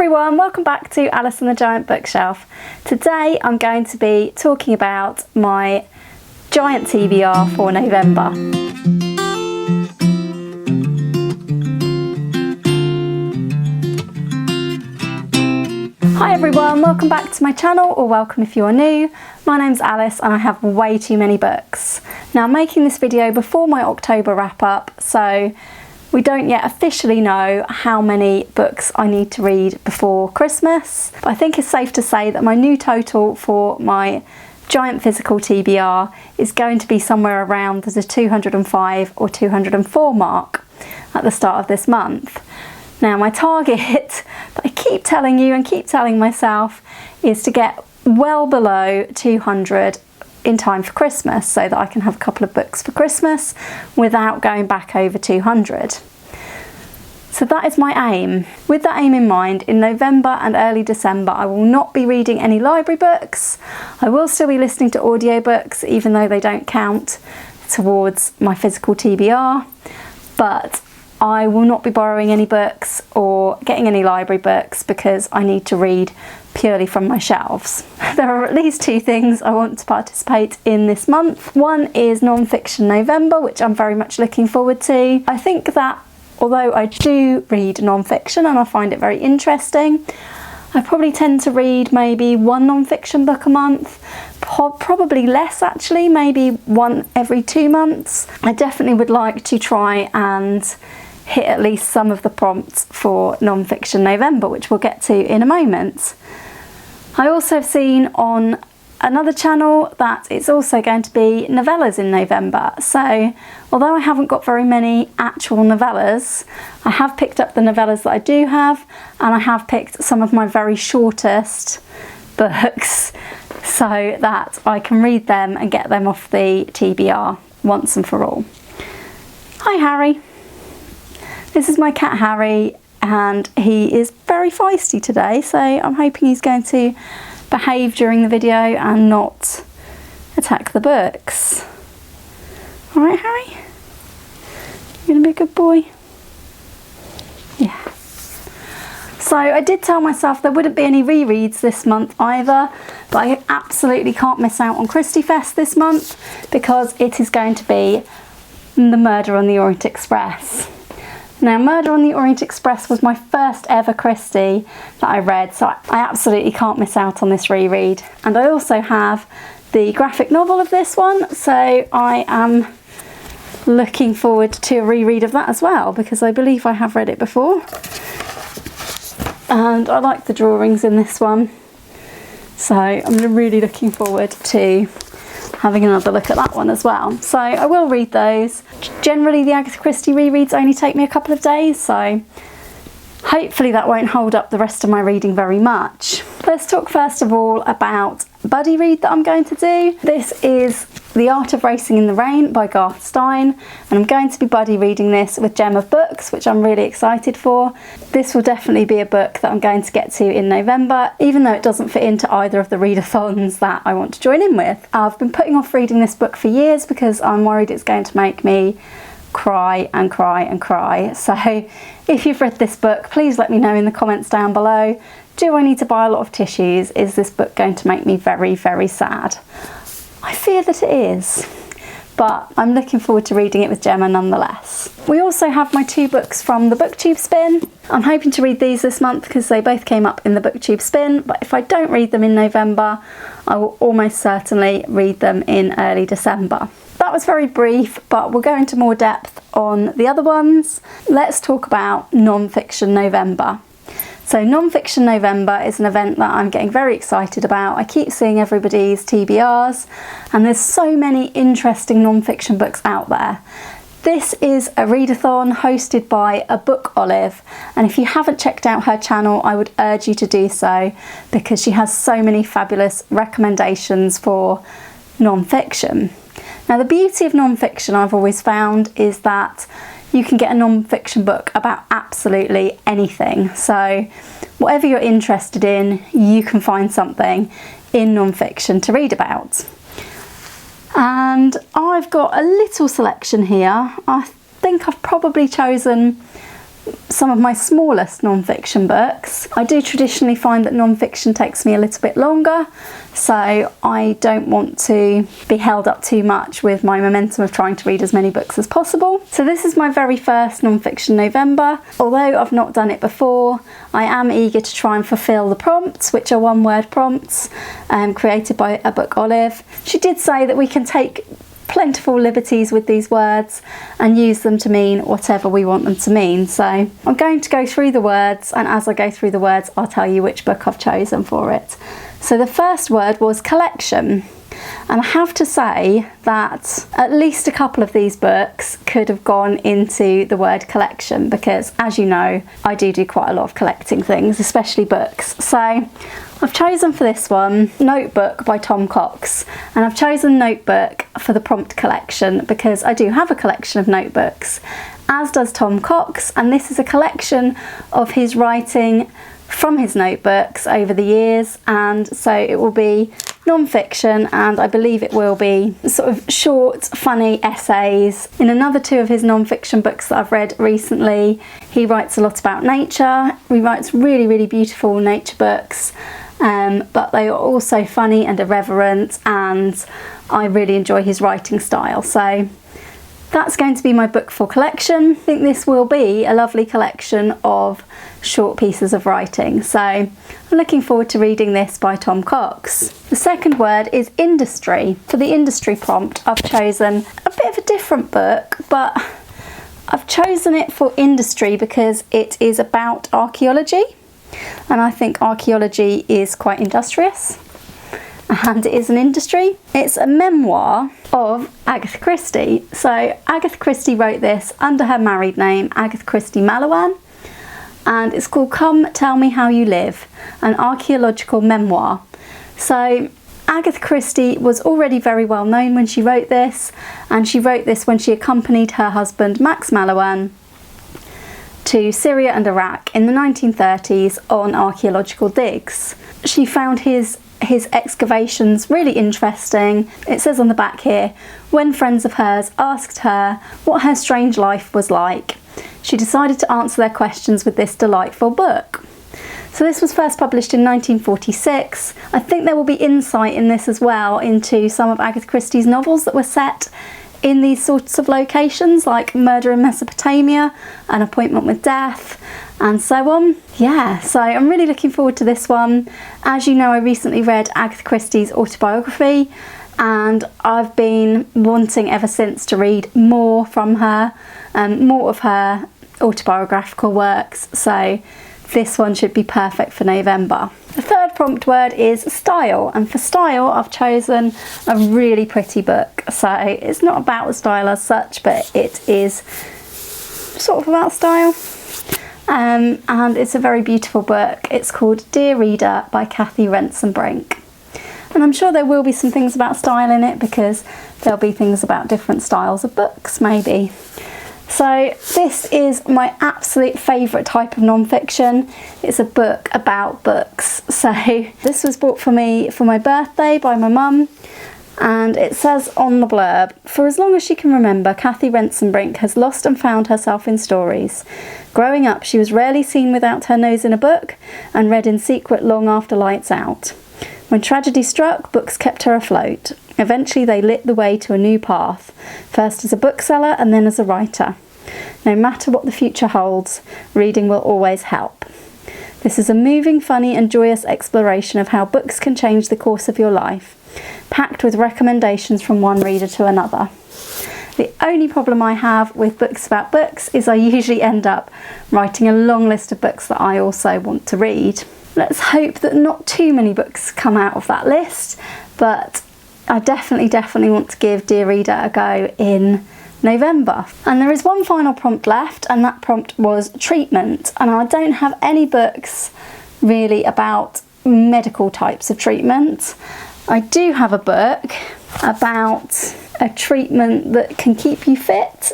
everyone, welcome back to Alice and the Giant Bookshelf. Today I'm going to be talking about my giant TBR for November. Hi everyone, welcome back to my channel, or welcome if you're new. My name's Alice and I have way too many books. Now I'm making this video before my October wrap up, so we don't yet officially know how many books I need to read before Christmas, but I think it's safe to say that my new total for my giant physical TBR is going to be somewhere around the 205 or 204 mark at the start of this month. Now my target that I keep telling you and keep telling myself is to get well below 200 in time for Christmas, so that I can have a couple of books for Christmas without going back over 200. So that is my aim. With that aim in mind, in November and early December I will not be reading any library books. I will still be listening to audiobooks, even though they don't count towards my physical TBR, but I will not be borrowing any books or getting any library books because I need to read purely from my shelves. There are at least two things I want to participate in this month. One is non-fiction November, which I'm very much looking forward to. I think that although I do read non-fiction and I find it very interesting, I probably tend to read maybe one non-fiction book a month, probably less actually, maybe one every 2 months. I definitely would like to try and hit at least some of the prompts for non-fiction November, which we'll get to in a moment. I also have seen on another channel that it's also going to be novellas in November. So although I haven't got very many actual novellas, I have picked up the novellas that I do have, and I have picked some of my very shortest books so that I can read them and get them off the TBR once and for all. Hi Harry. This is my cat Harry, and he is very feisty today, so I'm hoping he's going to behave during the video and not attack the books. Alright Harry? You gonna be a good boy? Yeah. So I did tell myself there wouldn't be any rereads this month either, but I absolutely can't miss out on Christiefest this month because it is going to be The Murder on the Orient Express. Now, Murder on the Orient Express was my first ever Christie that I read, so I absolutely can't miss out on this reread. And I also have the graphic novel of this one, so I am looking forward to a reread of that as well, because I believe I have read it before. And I like the drawings in this one, so I'm really looking forward to having another look at that one as well. So I will read those. Generally the Agatha Christie rereads only take me a couple of days, so hopefully that won't hold up the rest of my reading very much. Let's talk first of all about buddy read that I'm going to do. This is The Art of Racing in the Rain by Garth Stein, and I'm going to be buddy reading this with Gem of Books, which I'm really excited for. This will definitely be a book that I'm going to get to in November, even though it doesn't fit into either of the readathons that I want to join in with. I've been putting off reading this book for years because I'm worried it's going to make me cry and cry and cry. So if you've read this book, please let me know in the comments down below. Do I need to buy a lot of tissues? Is this book going to make me very, very sad? I fear that it is, but I'm looking forward to reading it with Gemma nonetheless. We also have my 2 books from the Booktube Spin. I'm hoping to read these this month because they both came up in the Booktube Spin, but if I don't read them in November, I will almost certainly read them in early December. That was very brief, but we'll go into more depth on the other ones. Let's talk about non-fiction November. So non-fiction November is an event that I'm getting very excited about. I keep seeing everybody's TBRs, and there's so many interesting non-fiction books out there. This is a readathon hosted by a Book Olive, and if you haven't checked out her channel, I would urge you to do so because she has so many fabulous recommendations for non-fiction. Now the beauty of non-fiction I've always found is that you can get a non-fiction book about absolutely anything. So whatever you're interested in, you can find something in non-fiction to read about. And I've got a little selection here. I think I've probably chosen some of my smallest non-fiction books. I do traditionally find that non-fiction takes me a little bit longer, so I don't want to be held up too much with my momentum of trying to read as many books as possible. So this is my very first non-fiction November. Although I've not done it before, I am eager to try and fulfill the prompts, which are one-word prompts created by a book Olive. She did say that we can take plentiful liberties with these words and use them to mean whatever we want them to mean. So I'm going to go through the words, and as I go through the words I'll tell you which book I've chosen for it. So the first word was collection, and I have to say that at least a couple of these books could have gone into the word collection, because as you know I do quite a lot of collecting things, especially books. So I've chosen for this one Notebook by Tom Cox, and I've chosen Notebook for the prompt collection because I do have a collection of notebooks, as does Tom Cox, and this is a collection of his writing from his notebooks over the years, and so it will be non-fiction, and I believe it will be sort of short, funny essays. In another two of his non-fiction books that I've read recently, he writes a lot about nature. He writes really, really beautiful nature books, but they are also funny and irreverent, and I really enjoy his writing style. So that's going to be my book for collection. I think this will be a lovely collection of short pieces of writing, so I'm looking forward to reading this by Tom Cox. The second word is industry. For the industry prompt I've chosen a bit of a different book, but I've chosen it for industry because it is about archaeology, and I think archaeology is quite industrious and it is an industry. It's a memoir of Agatha Christie. So Agatha Christie wrote this under her married name, Agatha Christie Mallowan, and it's called Come Tell Me How You Live, an archaeological memoir. So Agatha Christie was already very well known when she wrote this, and she wrote this when she accompanied her husband Max Mallowan to Syria and Iraq in the 1930s on archaeological digs. She found his excavations really interesting. It says on the back here, when friends of hers asked her what her strange life was like, she decided to answer their questions with this delightful book. So this was first published in 1946. I think there will be insight in this as well into some of Agatha Christie's novels that were set in these sorts of locations, like Murder in Mesopotamia, An Appointment with Death, and so on. Yeah, so I'm really looking forward to this one. As you know, I recently read Agatha Christie's autobiography, and I've been wanting ever since to read more from her, more of her autobiographical works, so this one should be perfect for November. The third prompt word is style, and for style I've chosen a really pretty book. So it's not about the style as such, but it is sort of about style, and it's a very beautiful book. It's called Dear Reader by Rentzenbrink, and I'm sure there will be some things about style in it because there'll be things about different styles of books maybe. So this is my absolute favourite type of non-fiction. It's a book about books. So this was bought for me for my birthday by my mum, and it says on the blurb, for as long as she can remember, Kathy Rentzenbrink has lost and found herself in stories. Growing up, she was rarely seen without her nose in a book and read in secret long after lights out. When tragedy struck, books kept her afloat. Eventually they lit the way to a new path, first as a bookseller and then as a writer. No matter what the future holds, reading will always help. This is a moving, funny and joyous exploration of how books can change the course of your life, packed with recommendations from one reader to another. The only problem I have with books about books is I usually end up writing a long list of books that I also want to read. Let's hope that not too many books come out of that list, but I definitely want to give Dear Reader a go in November. And there is one final prompt left, and that prompt was treatment, and I don't have any books really about medical types of treatment. I do have a book about a treatment that can keep you fit.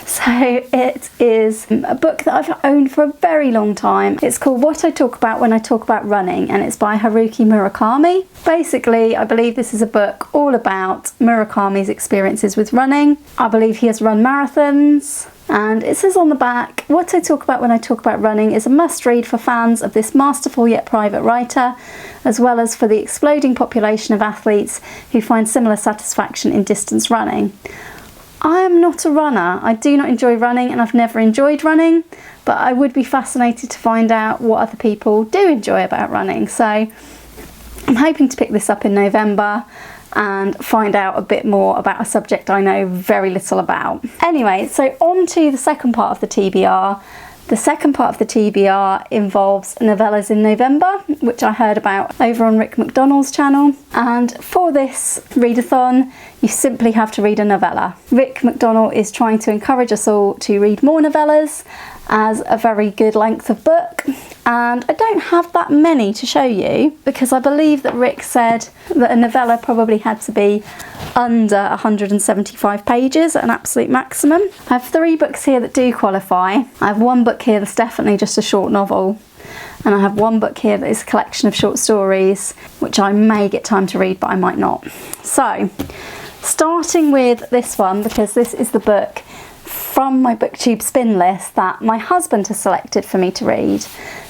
So it is a book that I've owned for a very long time. It's called What I Talk About When I Talk About Running, and it's by Haruki Murakami. Basically, I believe this is a book all about Murakami's experiences with running. I believe he has run marathons, And it says on the back, what I talk about when I talk about running is a must-read for fans of this masterful yet private writer, as well as for the exploding population of athletes who find similar satisfaction in distance running. I am not a runner. I do not enjoy running, and I've never enjoyed running, but I would be fascinated to find out what other people do enjoy about running. So I'm hoping to pick this up in November and find out a bit more about a subject I know very little about. Anyway, so on to the second part of the TBR. The second part of the TBR involves Novellas in November, which I heard about over on Rick McDonald's channel. And for this readathon, you simply have to read a novella. Rick McDonald is trying to encourage us all to read more novellas as a very good length of book. And I don't have that many to show you because I believe that Rick said that a novella probably had to be under 175 pages at an absolute maximum. I have 3 books here that do qualify. I have 1 book here that's definitely just a short novel, and I have 1 book here that is a collection of short stories, which I may get time to read, but I might not. So, starting with this one, because this is the book from my Booktube Spin list that my husband has selected for me to read.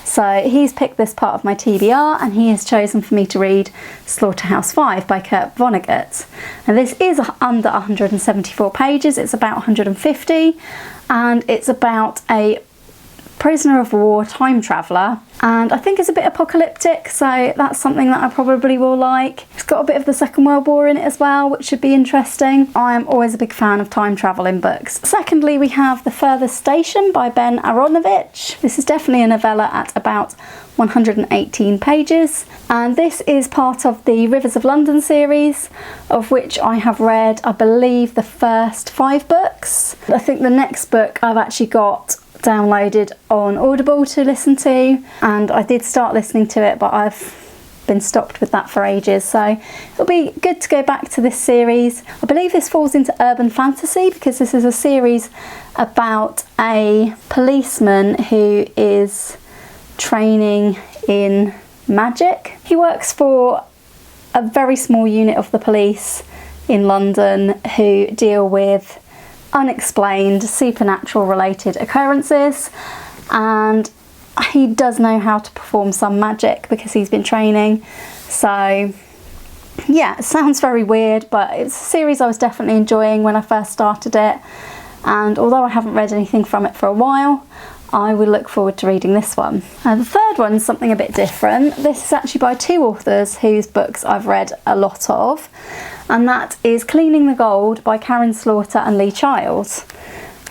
So he's picked this part of my TBR and he has chosen for me to read Slaughterhouse 5 by Kurt Vonnegut. And this is under 174 pages, it's about 150, and it's about a prisoner of war time traveller, and I think it's a bit apocalyptic, so that's something that I probably will like. It's got a bit of the Second World War in it as well, which should be interesting. I am always a big fan of time travel in books. Secondly, we have The Furthest Station by Ben Aaronovitch. This is definitely a novella at about 118 pages, and this is part of the Rivers of London series, of which I have read, I believe, the first 5 books. I think the next book I've actually got downloaded on Audible to listen to, and I did start listening to it, but I've been stopped with that for ages, so it'll be good to go back to this series. I believe this falls into urban fantasy because this is a series about a policeman who is training in magic. He works for a very small unit of the police in London who deal with unexplained supernatural related occurrences, and he does know how to perform some magic because he's been training. So yeah, it sounds very weird, but it's a series I was definitely enjoying when I first started it, and although I haven't read anything from it for a while, I will look forward to reading this one. The third one is something a bit different. This is actually by 2 authors whose books I've read a lot of, and that is Cleaning the Gold by Karin Slaughter and Lee Childs.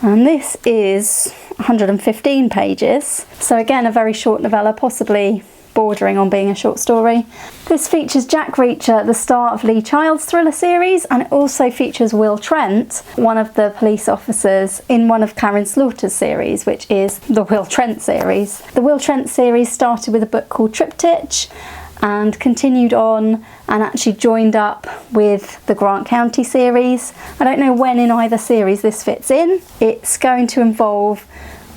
And this is 115 pages, so again a very short novella, possibly bordering on being a short story. This features Jack Reacher, the star of Lee Child's thriller series, and it also features Will Trent, one of the police officers in one of Karin Slaughter's series, which is the Will Trent series. The Will Trent series started with a book called Triptych and continued on and actually joined up with the Grant County series. I don't know when in either series this fits in. It's going to involve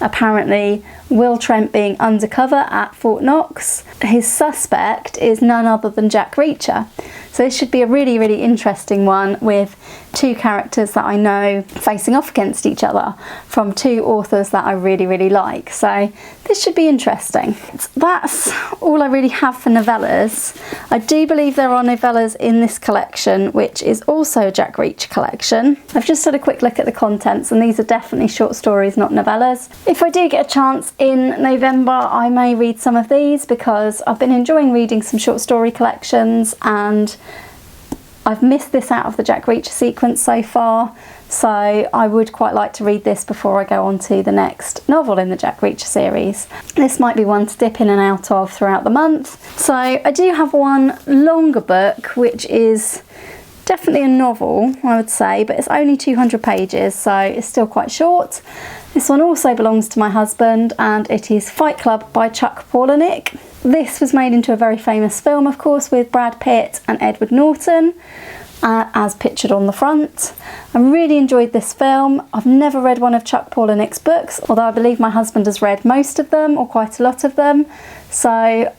apparently Will Trent being undercover at Fort Knox. His suspect is none other than Jack Reacher. So this should be a really, really interesting one with 2 characters that I know facing off against each other from 2 authors that I really, really like. So this should be interesting. That's all I really have for novellas. I do believe there are novellas in this collection, which is also a Jack Reacher collection. I've just had a quick look at the contents, and these are definitely short stories, not novellas. If I do get a chance in November, I may read some of these because I've been enjoying reading some short story collections, and I've missed this out of the Jack Reacher sequence so far, so I would quite like to read this before I go on to the next novel in the Jack Reacher series. This might be one to dip in and out of throughout the month. So I do have one longer book, which is definitely a novel, I would say, but it's only 200 pages, so it's still quite short. This one also belongs to my husband, and it is Fight Club by Chuck Palahniuk. This was made into a very famous film, of course, with Brad Pitt and Edward Norton, as pictured on the front. I really enjoyed this film. I've never read one of Chuck Palahniuk's books, although I believe my husband has read most of them, or quite a lot of them. So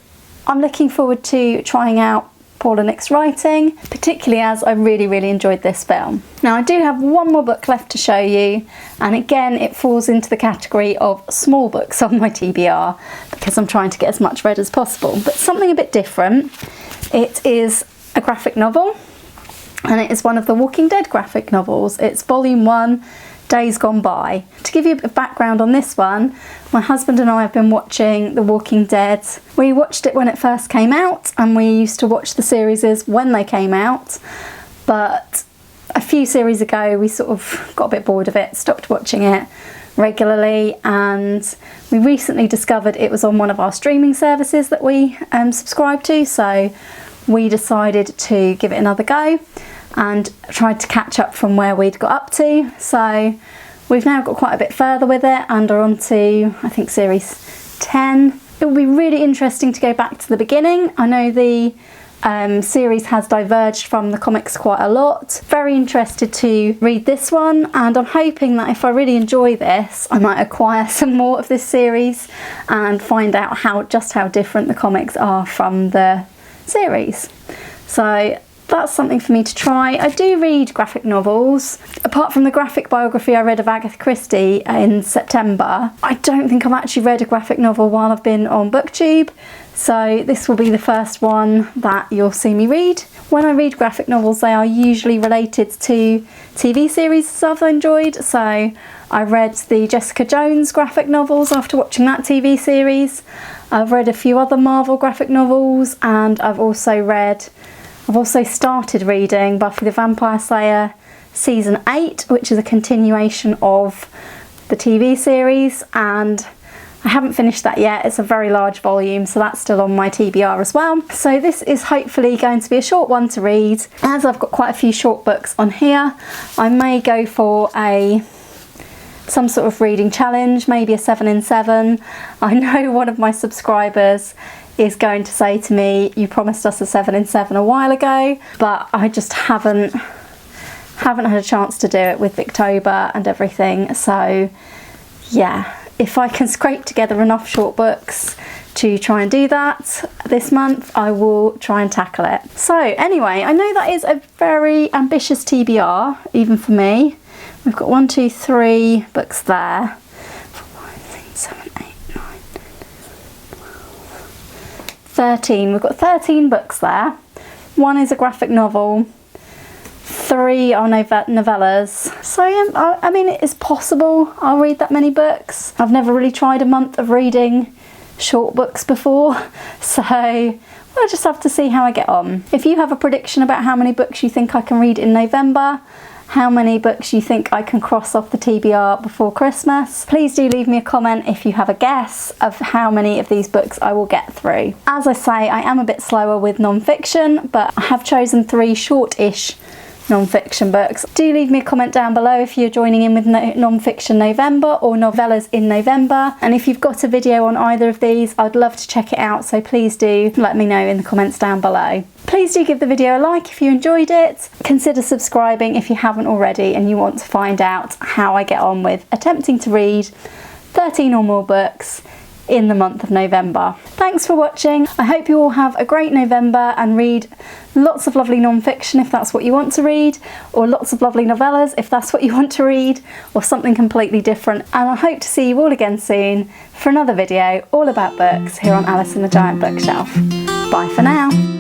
I'm looking forward to trying out Palahniuk's writing, particularly as I really enjoyed this film. Now I do have one more book left to show you, and again it falls into the category of small books on my TBR because I'm trying to get as much read as possible, but something a bit different. It is a graphic novel, and it is one of the Walking Dead graphic novels. It's volume 1, Days Gone By. To give you a bit of background on this one, my husband and I have been watching The Walking Dead. We watched it when it first came out, and we used to watch the series when they came out, but a few series ago we sort of got a bit bored of it, stopped watching it regularly, and we recently discovered it was on one of our streaming services that we subscribe to, so we decided to give it another go and tried to catch up from where we'd got up to. So we've now got quite a bit further with it and are on to, I think, series 10. It will be really interesting to go back to the beginning. I know the series has diverged from the comics quite a lot. Very interested to read this one, and I'm hoping that if I really enjoy this, I might acquire some more of this series and find out just how different the comics are from the series. So that's something for me to try. I do read graphic novels. Apart from the graphic biography I read of Agatha Christie in September, I don't think I've actually read a graphic novel while I've been on Booktube, so this will be the first one that you'll see me read. When I read graphic novels, they are usually related to TV series I've enjoyed, so I read the Jessica Jones graphic novels after watching that TV series. I've read a few other Marvel graphic novels, and I've also started reading Buffy the Vampire Slayer season 8, which is a continuation of the TV series, and I haven't finished that yet. It's a very large volume, so that's still on my TBR as well. So this is hopefully going to be a short one to read. As I've got quite a few short books on here, I may go for some sort of reading challenge, maybe a 7 in 7. I know one of my subscribers is going to say to me, you promised us a 7 in 7 a while ago, but I just haven't had a chance to do it with Victober and everything. So yeah, if I can scrape together enough short books to try and do that this month, I will try and tackle it. So anyway, I know that is a very ambitious TBR, even for me. We've got 1, 2, 3 books there. 4, 5, 6, 7, 8, 9, 13. We've got 13 books there. 1 is a graphic novel. 3 are novellas. So yeah, I mean, it is possible I'll read that many books. I've never really tried a month of reading short books before, so we'll just have to see how I get on. If you have a prediction about how many books you think I can read in November, how many books you think I can cross off the TBR before Christmas, please do leave me a comment if you have a guess of how many of these books I will get through. As I say, I am a bit slower with non-fiction, but I have chosen 3 short-ish non-fiction books. Do leave me a comment down below if you're joining in with non-fiction November or novellas in November, and if you've got a video on either of these, I'd love to check it out, so please do let me know in the comments down below. Please do give the video a like if you enjoyed it. Consider subscribing if you haven't already and you want to find out how I get on with attempting to read 13 or more books in the month of November. Thanks for watching. I hope you all have a great November and read lots of lovely non-fiction if that's what you want to read, or lots of lovely novellas if that's what you want to read, or something completely different. And I hope to see you all again soon for another video all about books here on Alice in the Giant Bookshelf. Bye for now.